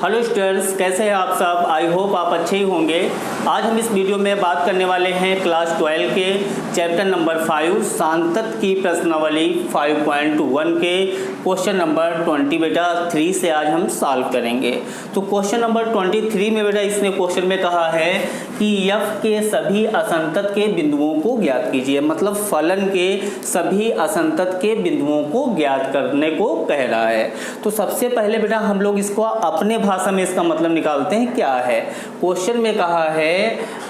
Hello students, कैसे हैं आप सब। आई होप आप अच्छे ही होंगे। आज हम इस वीडियो में बात करने वाले हैं क्लास 12 के चैप्टर नंबर 5 सांतत की प्रश्नावली 5.1 के क्वेश्चन नंबर 20 बेटा 3 से आज हम सॉल्व करेंगे। तो क्वेश्चन नंबर 23 में बेटा इसने क्वेश्चन में कहा है कि f के सभी असंतत के बिंदुओं को ज्ञात कीजिए, मतलब फलन के सभी असंतत के बिंदुओं को ज्ञात करने को कह रहा है। तो सबसे पहले बेटा हम लोग इसको अपने भाषा में इसका मतलब निकालते हैं क्या है। क्वेश्चन में कहा है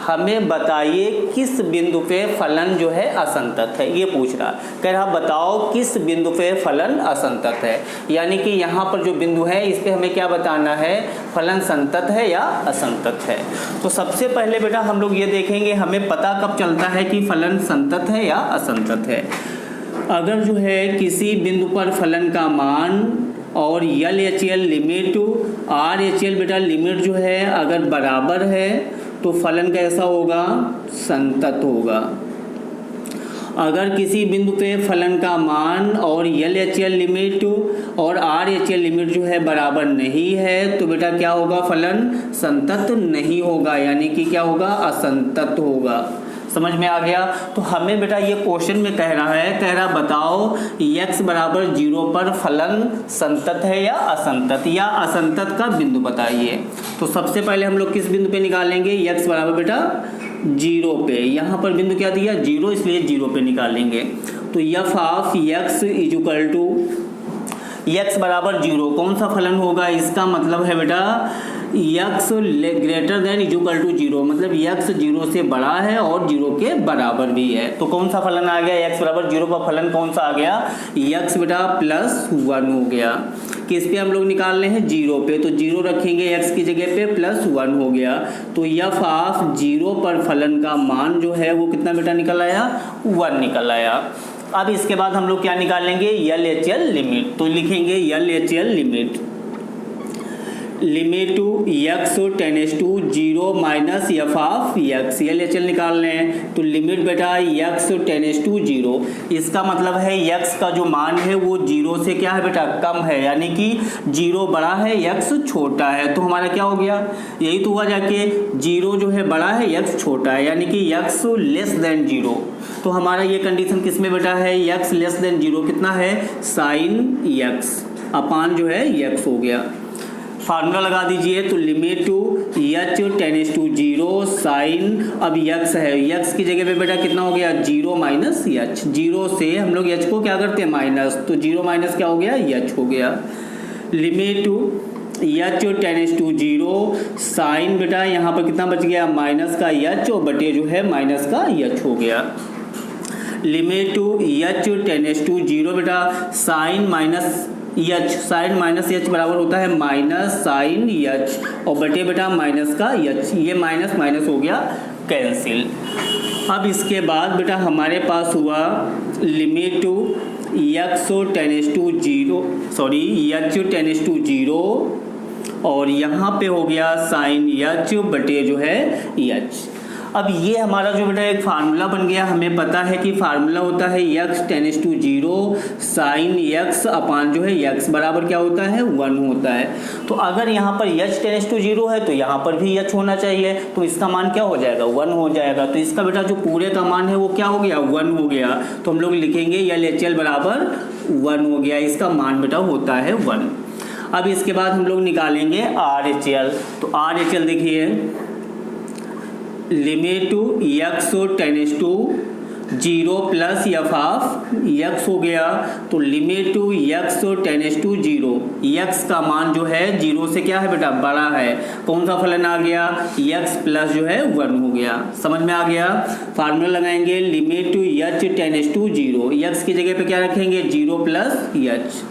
हमें बताइए किस बिंदु पे फलन जो है असंतत है, ये पूछ रहा। कह रहा बताओ किस बिंदु पे फलन असंतत है, यानी कि यहाँ पर जो बिंदु है इस पे हमें क्या बताना है, फलन संतत है या असंतत है। तो सबसे पहले बेटा हम लोग ये देखेंगे हमें पता कब चलता है कि फलन संतत है या असंतत है। अगर जो है किसी बिंदु पर फलन का मान और LHL लिमिट RHL बेटा लिमिट जो है अगर बराबर है तो फलन कैसा होगा, संतत होगा। अगर किसी बिंदु पे फलन का मान और LHL लिमिट और RHL लिमिट जो है बराबर नहीं है तो बेटा क्या होगा, फलन संतत नहीं होगा, यानी कि क्या होगा, असंतत होगा। समझ में आ गया। तो हमें बेटा ये क्वेश्चन में कह रहा बताओ x बराबर 0 पर फलन संतत है या असंतत, या असंतत का बिंदु बताइए। तो सबसे पहले हम लोग किस बिंदु पे निकालेंगे, x बराबर बेटा 0 पे। यहाँ पर बिंदु क्या दिया, 0, इसलिए 0 पे निकालेंगे। तो f of x is equal to x बराबर 0 कौन सा फलन होगा, इसका मतलब है बेटा x greater than is equal to 0, मतलब x 0 से बड़ा है और 0 के बराबर भी है। तो कौन सा फलन आ गया, x बराबर 0 का फलन कौन सा आ गया, x बेटा +1 हो गया। किस पे हम लोग निकाल रहे हैं, 0 पे। तो 0 रखेंगे x की जगह पे, +1 हो गया। तो f ऑफ 0 पर फलन का मान जो है वो कितना बेटा निकल आया, 1 निकल आया। अब इसके बाद हम लोग क्या निकालेंगे, LHL लिमिट। तो लिखेंगे LHL limit x tends to 0 minus f of x, LHL निकाल रहे हैं। तो लिमिट बेटा x टेंड्स टू 0, इसका मतलब है x का जो मान है वो 0 से क्या है बेटा, कम है, यानी कि 0 बड़ा है x छोटा है। तो हमारा क्या हो गया, यही तो हुआ जाके 0 जो है बड़ा है x छोटा है, यानी कि x लेस देन 0। तो हमारा ये कंडीशन किस में बेटा है, x लेस देन 0 कितना है, साइन x अपान जो है x हो गया। फार्मूला लगा दीजिए। तो limit h tends to 0 sine, अब x है, x की जगह पे बेटा कितना हो गया, 0 माइनस h। 0 से हम लोग h को क्या करते हैं, माइनस, तो 0 माइनस क्या हो गया, h हो गया। Limit h tends to 0 sine बेटा यहाँ पर कितना बच गया, माइनस का h और बटे जो है माइनस का h हो गया। लिमिट h टेंड्स टू 0 बेटा sine minus h, sine minus h बराबर होता है माइनस साइन h और बटे बेटा माइनस का h, ये माइनस माइनस हो गया कैंसिल। अब इसके बाद बेटा हमारे पास हुआ limit x tends to 0, h tends to 0 और यहाँ पे हो गया साइन h बटे जो है h। अब ये हमारा जो बेटा एक फार्मूला बन गया। हमें पता है कि फार्मूला होता है x tends to 0 sine x upon जो है x बराबर क्या होता है, 1 होता है। तो अगर यहाँ पर h टेंड्स टू 0 है तो यहाँ पर भी h होना चाहिए, तो इसका मान क्या हो जाएगा, 1 हो जाएगा। तो इसका बेटा जो पूरे का मान है वो क्या हो गया, 1 हो गया। तो हम लोग लिखेंगे LHL बराबर 1 हो गया, इसका मान बेटा होता है 1। अब इसके बाद हम लोग निकालेंगे RHL। तो RHL देखिए limit x tends to 0 plus f of x हो गया। तो limit x tends to 0, x का मान जो है 0 से क्या है बेटा, बड़ा है, कौन सा फलन आ गया, x प्लस जो है 1 हो गया। समझ में आ गया। फार्मूला लगाएंगे limit h tends to 0, x की जगह पे क्या रखेंगे, 0 प्लस h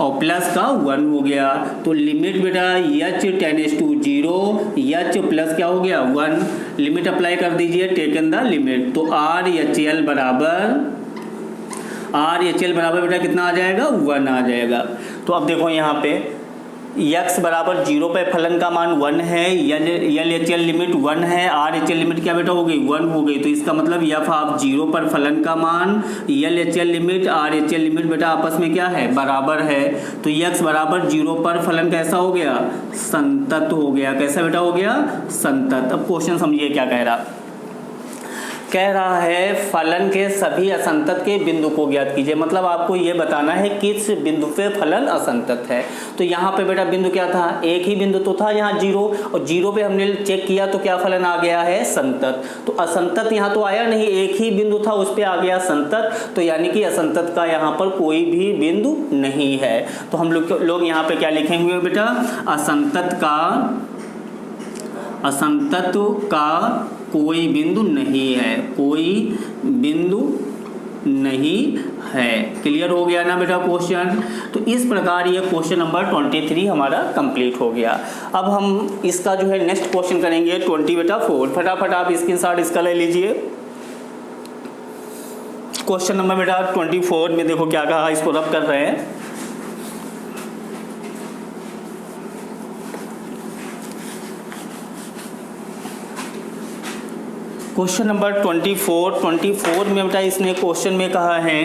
और प्लस का 1 हो गया। तो लिमिट बेटा h tends to 0, h plus क्या हो गया, 1। लिमिट अप्लाई कर दीजिए, टेकन द लिमिट। तो RHL बराबर बेटा कितना आ जाएगा, 1 आ जाएगा। तो अब देखो यहाँ पे x बराबर 0 पे फलन का मान 1 है, LHL लिमिट 1 है, RHL लिमिट क्या बेटा हो गई 1 हो गई। तो इसका मतलब f ऑफ 0 पर फलन का मान LHL लिमिट RHL लिमिट बेटा आपस में क्या है बराबर है। तो x बराबर 0 पर फलन कैसा हो गया संतत हो गया। कैसा बेटा हो गया संतत। अब क्वेश्चन समझिए क्या कह रहा है फलन के सभी असंतत के बिंदु को ज्ञात कीजिए। मतलब आपको ये बताना है किस बिंदु पे फलन असंतत है। तो यहाँ पे बेटा बिंदु क्या था, एक ही बिंदु तो था यहाँ 0, और 0 पे हमने चेक किया तो क्या फलन आ गया है संतत। तो असंतत यहाँ तो आया नहीं, एक ही बिंदु था उस पर आ गया संतत। तो यानी कि असंतत का यहाँ पर कोई भी बिंदु नहीं है। तो हम लोग यहाँ पे क्या लिखेंगे बेटा, असंतत का कोई बिंदु नहीं है, कोई बिंदु नहीं है। क्लियर हो गया ना बेटा क्वेश्चन। तो इस प्रकार ये क्वेश्चन नंबर 23 हमारा कंप्लीट हो गया। अब हम इसका जो है नेक्स्ट क्वेश्चन करेंगे 20 बेटा 4। फटाफट आप स्क्रीनशॉट इसका ले लीजिए। क्वेश्चन नंबर बेटा 24 में देखो क्या कहा, इसको रब कर रहे हैं। क्वेश्चन नंबर 24 में बेटा इसने क्वेश्चन में कहा है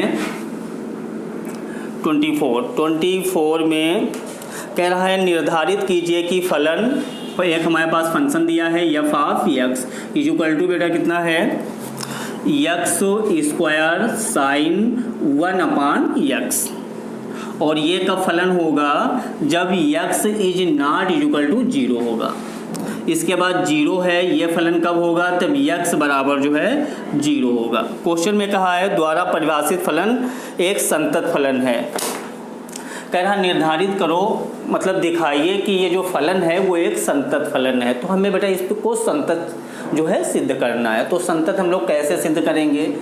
24 में कह रहा है निर्धारित कीजिए कि फलन, एक हमारे पास फंक्शन दिया है f of x equal to बेटा कितना है x स्क्वायर साइन 1/x, और ये कब फलन होगा जब x is not equal to 0 होगा। इसके बाद 0 है, ये फलन कब होगा तब x बराबर जो है 0 होगा। क्वेश्चन में कहा है द्वारा परिभाषित फलन एक संतत फलन है। कह रहा निर्धारित करो, मतलब दिखाइए कि ये जो फलन है वो एक संतत फलन है। तो हमें बेटा इसको संतत जो है सिद्ध करना है। तो संतत हम लोग कैसे सिद्ध करेंगे,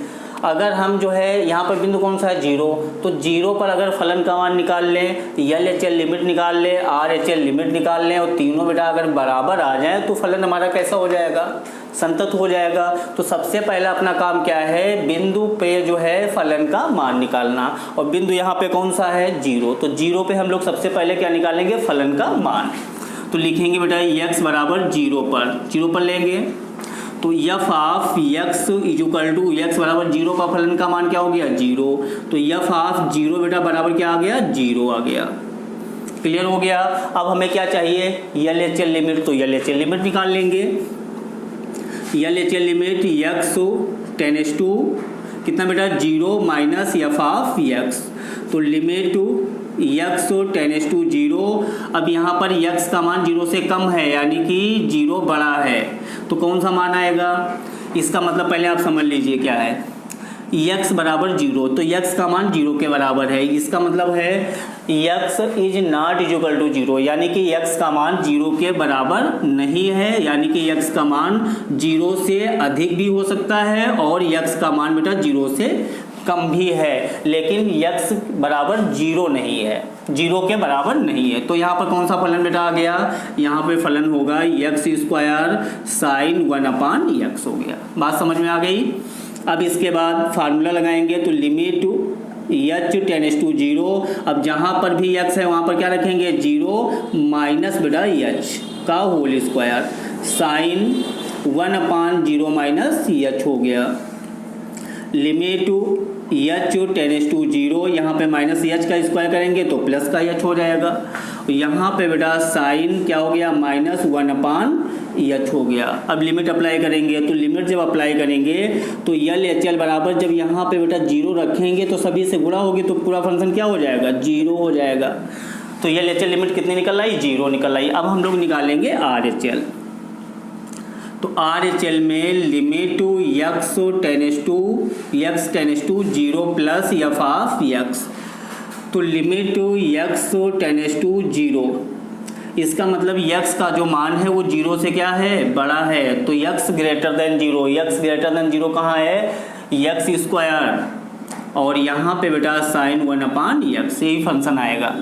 अगर हम जो है यहाँ पर बिंदु कौन सा है 0, तो 0 पर अगर फलन का मान निकाल लें, LHL लिमिट निकाल लें, RHL लिमिट निकाल लें, और तीनों बेटा अगर बराबर आ जाए तो फलन हमारा कैसा हो जाएगा संतत हो जाएगा। तो सबसे पहला अपना काम क्या है, बिंदु पे जो है फलन का मान निकालना, और बिंदु यहाँ पे कौन सा है 0। तो 0 पे हम लोग सबसे पहले क्या निकालेंगे फलन का मान। तो लिखेंगे बेटा x बराबर 0 पर लेंगे। तो f of x equal to x बराबर 0 का फलन का मान क्या हो गया 0। तो f ऑफ 0 बेटा बराबर क्या आ गया 0 आ गया। क्लियर हो गया। अब हमें क्या चाहिए LHL लिमिट, तो LHL लिमिट निकाल लेंगे। LHL limit x tends to कितना बेटा 0 माइनस f ऑफ x। तो लिमिट x टेंड्स टू 0। अब यहाँ पर x का मान 0 से कम है, यानी कि 0 बड़ा है, तो कौन सा मान आएगा। इसका मतलब पहले आप समझ लीजिए क्या है, x बराबर 0, तो x का मान 0 के बराबर है। इसका मतलब है x is not equal to 0, यानी कि x का मान 0 के बराबर नहीं है, यानी कि x का मान 0 से अधिक भी हो सकता है और x का मान बेटा 0 से कम भी है, लेकिन x बराबर 0 नहीं है, 0 के बराबर नहीं है। तो यहाँ पर कौन सा फलन बेटा आ गया, यहाँ पे फलन होगा x स्क्वायर साइन 1/x हो गया। बात समझ में आ गई। अब इसके बाद फार्मूला लगाएंगे, तो लिमिट h टेंड्स टू 0। अब जहाँ पर भी x है वहाँ पर क्या रखेंगे 0 माइनस बेटा h का whole square sine 1/0 minus h हो गया। लिमिट h टेंड्स टू 0, यहाँ पे माइनस h का स्क्वायर करेंगे तो प्लस का h हो जाएगा। यहाँ पे बेटा साइन क्या हो गया माइनस 1/h हो गया। अब लिमिट अप्लाई करेंगे, तो लिमिट जब अप्लाई करेंगे तो LHL बराबर जब यहाँ पे बेटा 0 रखेंगे तो सभी से गुणा होगी, तो पूरा फंक्शन क्या हो जाएगा 0 हो जाएगा। तो LHL लिमिट कितनी निकल आई 0 निकल आई। अब हम लोग निकालेंगे RHL। तो RHL में limit x tends to 0 plus f of x। तो लिमिट x टेंड्स टू 0, इसका मतलब x का जो मान है वो 0 से क्या है बड़ा है। तो x ग्रेटर देन 0 कहाँ है x स्क्वायर, और यहाँ पे बेटा साइन 1/x यही फंक्शन आएगा।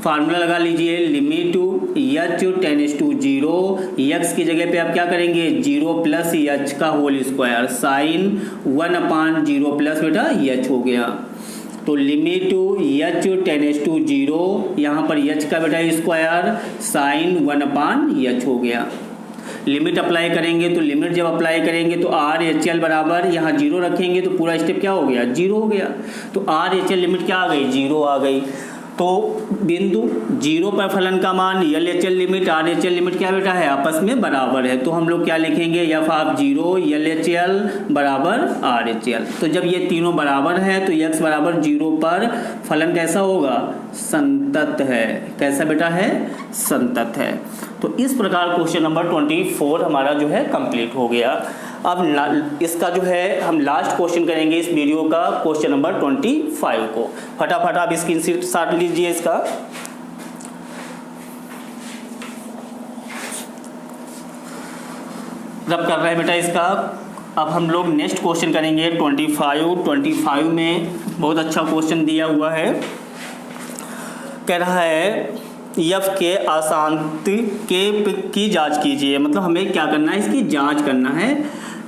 फार्मूला लगा लीजिए, limit h tends to 0, x की जगह पे आप क्या करेंगे 0 प्लस h का होल स्क्वायर साइन 1/0 प्लस बेटा h हो गया। तो लिमिट एच टेंड्स टू 0, यहाँ पर एच का बेटा स्क्वायर साइन 1/h हो गया। लिमिट अप्लाई करेंगे तो लिमिट जब अप्लाई करेंगे तो आर एच एल बराबर यहाँ 0 रखेंगे तो पूरा स्टेप क्या हो गया 0 हो गया। तो आर एच एल लिमिट क्या आ गई 0 आ गई। तो बिंदु 0 पर फलन का मान L H L limit are H L limit क्या बेटा है आपस में बराबर है। तो हम लोग क्या लिखेंगे F of 0 L H L बराबर आर एच एल। तो जब ये तीनों बराबर है तो x बराबर 0 पर फलन कैसा होगा संतत है। कैसा बेटा है संतत है। तो इस प्रकार क्वेश्चन नंबर 24 हमारा जो है कंप्लीट हो गया। अब इसका जो है हम लास्ट क्वेश्चन करेंगे इस वीडियो का, क्वेश्चन नंबर 25 को। फटाफट आप स्क्रीनशॉट लीजिए इसका। रब कर रहे हैं बेटा इसका। अब हम लोग नेक्स्ट क्वेश्चन करेंगे 25 में बहुत अच्छा क्वेश्चन दिया हुआ है। कह रहा है यफ के अशांत की जांच कीजिए, मतलब हमें क्या करना है इसकी जांच करना है।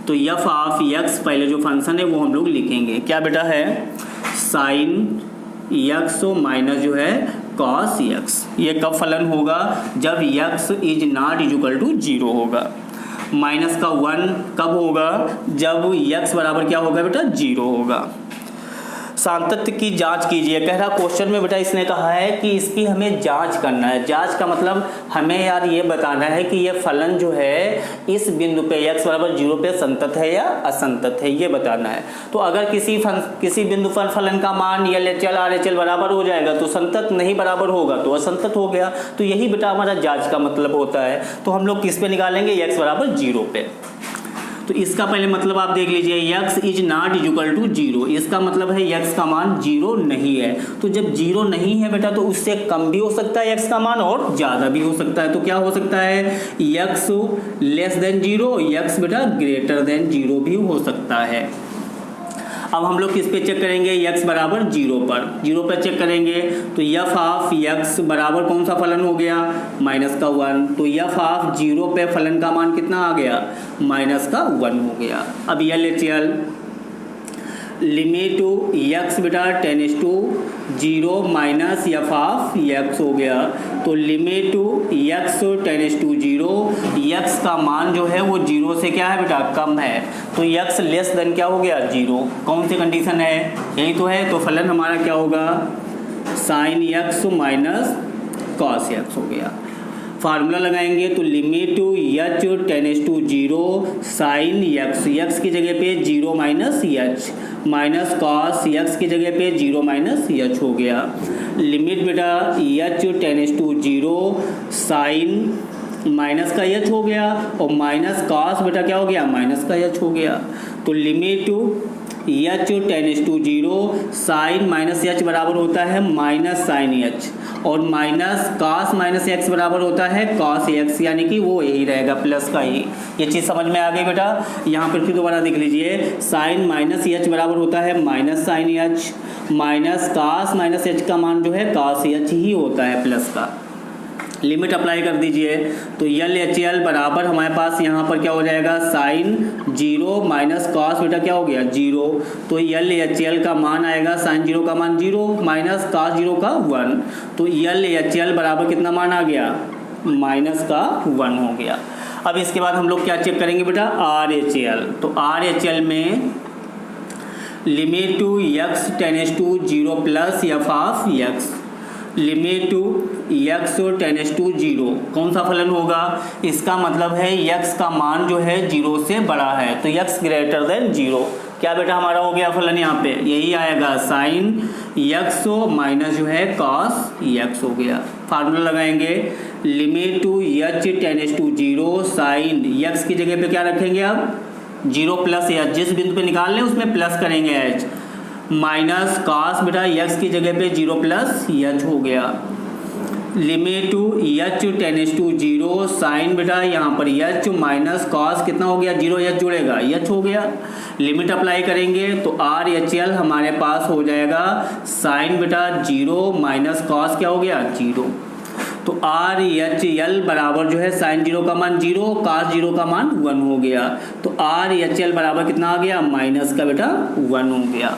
तो यफ ऑफ एक्स पहले जो फंक्शन है वो हम लोग लिखेंगे क्या बेटा है साइन एक्स माइनस जो है कॉस एक्स। ये कब फलन होगा जब X is not equal to 0 होगा। माइनस का 1 कब होगा जब एक्स बराबर क्या होगा बेटा 0 होगा। सांतत्य की जांच कीजिए कह रहा क्वेश्चन में बेटा इसने कहा है कि इसकी हमें जांच करना है। जांच का मतलब हमें यार ये बताना है कि ये फलन जो है इस बिंदु पे x बराबर 0 पे संतत है या असंतत है, ये बताना है। तो अगर किसी बिंदु पर फलन का मान L H L R H L बराबर हो जाएगा तो संतत, नहीं बराबर होगा तो असंतत हो गया। तो यही बेटा हमारा जांच का मतलब होता है। तो हम लोग किस पे निकालेंगे x बराबर 0 पे। तो इसका पहले मतलब आप देख लीजिए x is not equal to 0, इसका मतलब है x का मान 0 नहीं है। तो जब 0 नहीं है बेटा तो उससे कम भी हो सकता है x का मान और ज़्यादा भी हो सकता है। तो क्या हो सकता है x लेस देन 0, x बेटा ग्रेटर देन 0 भी हो सकता है। अब हम लोग किस पे चेक करेंगे x बराबर 0 पर चेक करेंगे तो एफ ऑफ x बराबर कौन सा फलन हो गया माइनस का 1। तो एफ ऑफ 0 पे फलन का मान कितना आ गया माइनस का 1 हो गया। अब L H L limit x बेटा tends to 0 minus F of x हो गया। तो limit x tends to 0, x का मान जो है वो 0 से क्या है बेटा कम है। तो x लेस देन क्या हो गया 0। कौन सी कंडीशन है यही तो है। तो फलन हमारा क्या होगा sine x minus cos x हो गया। फार्मूला लगाएंगे तो limit H tends to 0 sine x की जगह पे 0 minus H minus cos x की जगह पे 0 माइनस एच हो गया। लिमिट बेटा H tends to 0 sine minus का एच हो गया और माइनस कॉस बेटा क्या हो गया माइनस का एच हो गया। तो limit H tends to 0 sine minus H बराबर होता है माइनस साइन एच और माइनस कॉस माइनस एक्स बराबर होता है कॉस एक्स, यानी कि वो यही रहेगा प्लस का ही। ये चीज़ समझ में आ गई बेटा। यहाँ पर फिर दोबारा देख लीजिए साइन माइनस एच बराबर होता है minus sine H minus cos minus H का मान जो है कॉस एच ही होता है प्लस का। लिमिट अप्लाई कर दीजिए तो एल एच एल बराबर हमारे पास यहाँ पर क्या हो जाएगा साइन 0 माइनस कॉस बेटा क्या हो गया 0। तो एल एच एल का मान आएगा साइन 0 का मान 0 माइनस कॉस 0 का 1। तो एल एच एल बराबर कितना मान आ गया माइनस का 1 हो गया। अब इसके बाद हम लोग क्या चेक करेंगे बेटा आर एच एल। तो आर एच एल में limit x tends to 0 plus F of x limit x tends to 0 कौन सा फलन होगा इसका मतलब है x का मान जो है 0 से बड़ा है। तो x ग्रेटर देन 0 क्या बेटा हमारा हो गया फलन यहाँ पे यही आएगा साइन x माइनस जो है कॉस x हो गया। फार्मूला लगाएंगे limit h tends to 0 sine x की जगह पे क्या रखेंगे अब 0 प्लस h, जिस बिंदु पे निकाल लें उसमें प्लस करेंगे h माइनस कॉस बेटा x की जगह पे 0 प्लस h हो गया। Limit h tends to 0 sine बेटा यहाँ पर h माइनस कॉस कितना हो गया 0 h जुड़ेगा h हो गया। लिमिट अप्लाई करेंगे तो आर एच एल हमारे पास हो जाएगा साइन बेटा 0 माइनस कॉस क्या हो गया 0। तो आर एच एल बराबर जो है साइन 0 का मान 0 कॉस 0 का मान 1 हो गया। तो आर एच एल बराबर कितना आ गया माइनस का बेटा 1 हो गया।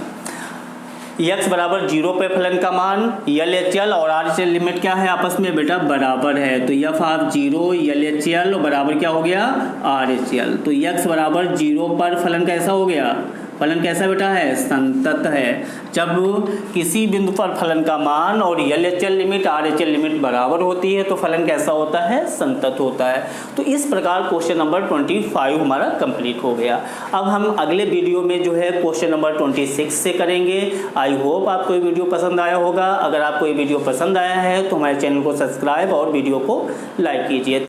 x बराबर 0 पे फलन का मान LHL और RHL लिमिट क्या है आपस में बेटा बराबर है, तो f ऑफ 0 LHL बराबर क्या हो गया RHL। तो x बराबर 0 पर फलन कैसा हो गया, फलन कैसा बेटा है संतत है। जब किसी बिंदु पर फलन का मान और LHL लिमिट RHL लिमिट बराबर होती है तो फलन कैसा होता है संतत होता है। तो इस प्रकार क्वेश्चन नंबर 25 हमारा कंप्लीट हो गया। अब हम अगले वीडियो में जो है क्वेश्चन नंबर 26 से करेंगे। आई होप आपको ये वीडियो पसंद आया होगा। अगर आपको ये वीडियो पसंद आया है तो हमारे चैनल को सब्सक्राइब और वीडियो को लाइक कीजिए।